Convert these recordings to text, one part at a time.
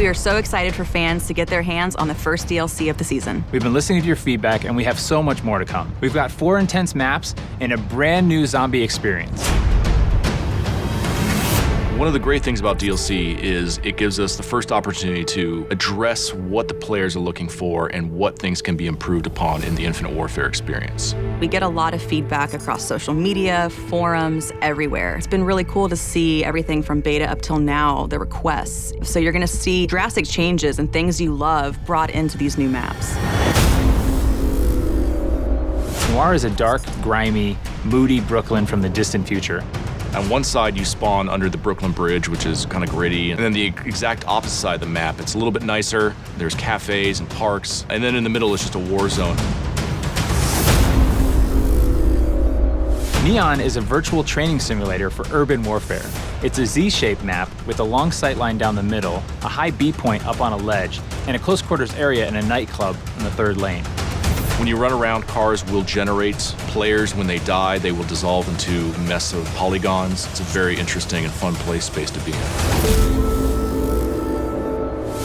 We are so excited for fans to get their hands on the first DLC of the season. We've been listening to your feedback, and we have so much more to come. We've got 4 intense maps and a brand new zombie experience. One of the great things about DLC is it gives us the first opportunity to address what the players are looking for and what things can be improved upon in the Infinite Warfare experience. We get a lot of feedback across social media, forums, everywhere. It's been really cool to see everything from beta up till now, the requests. So you're gonna see drastic changes and things you love brought into these new maps. Noir is a dark, grimy, moody Brooklyn from the distant future. On one side, you spawn under the Brooklyn Bridge, which is kind of gritty. And then the exact opposite side of the map, it's a little bit nicer. There's cafes and parks. And then in the middle, it's just a war zone. Neon is a virtual training simulator for urban warfare. It's a Z-shaped map with a long sight line down the middle, a high B point up on a ledge, and a close quarters area in a nightclub in the 3rd lane. When you run around, cars will generate players. When they die, they will dissolve into a mess of polygons. It's a very interesting and fun play space to be in.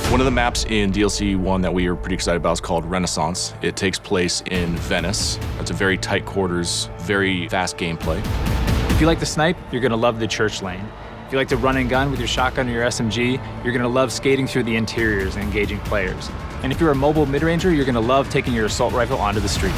One of the maps in DLC1 that we are pretty excited about is called Renaissance. It takes place in Venice. It's a very tight quarters, very fast gameplay. If you like to snipe, you're gonna love the church lane. If you like to run and gun with your shotgun or your SMG, you're gonna love skating through the interiors and engaging players. And if you're a mobile mid-ranger, you're gonna love taking your assault rifle onto the streets.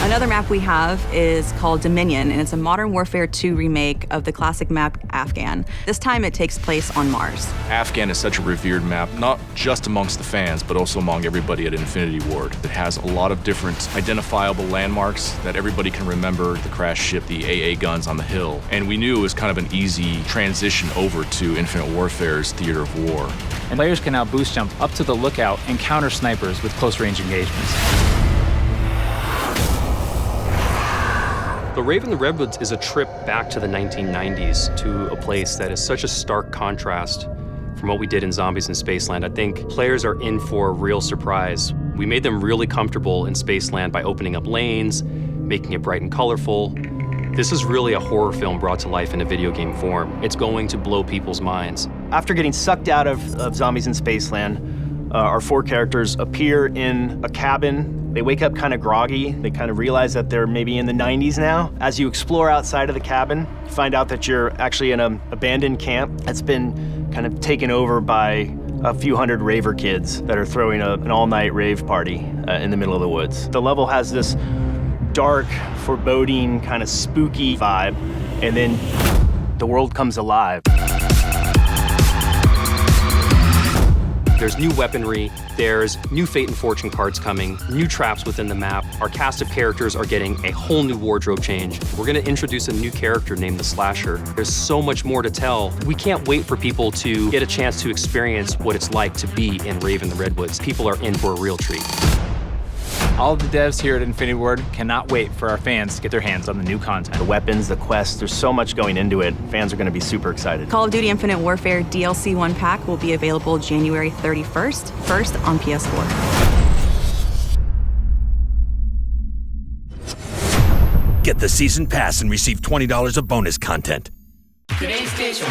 Another map we have is called Dominion, and it's a Modern Warfare 2 remake of the classic map Afghan. This time it takes place on Mars. Afghan is such a revered map, not just amongst the fans, but also among everybody at Infinity Ward. It has a lot of different identifiable landmarks that everybody can remember: the crashed ship, the AA guns on the hill. And we knew it was kind of an easy transition over to Infinite Warfare's theater of war. And players can now boost jump up to the lookout and counter snipers with close range engagements. The Raven the Redwoods is a trip back to the 1990s, to a place that is such a stark contrast from what we did in Zombies in Spaceland. I think players are in for a real surprise. We made them really comfortable in Spaceland by opening up lanes, making it bright and colorful. This is really a horror film brought to life in a video game form. It's going to blow people's minds. After getting sucked out of Zombies in Spaceland, our 4 characters appear in a cabin. They wake up kind of groggy. They kind of realize that they're maybe in the 90s now. As you explore outside of the cabin, you find out that you're actually in an abandoned camp that's been kind of taken over by a few hundred raver kids that are throwing an all-night rave party in the middle of the woods. The level has this dark, foreboding, kind of spooky vibe, and then the world comes alive. There's new weaponry, there's new Fate and Fortune cards coming, new traps within the map. Our cast of characters are getting a whole new wardrobe change. We're gonna introduce a new character named the Slasher. There's so much more to tell. We can't wait for people to get a chance to experience what it's like to be in Raven the Redwoods. People are in for a real treat. All of the devs here at Infinity Ward cannot wait for our fans to get their hands on the new content. The weapons, the quests, there's so much going into it. Fans are going to be super excited. Call of Duty Infinite Warfare DLC1 pack will be available January 31st, first on PS4. Get the season pass and receive $20 of bonus content. Today's station.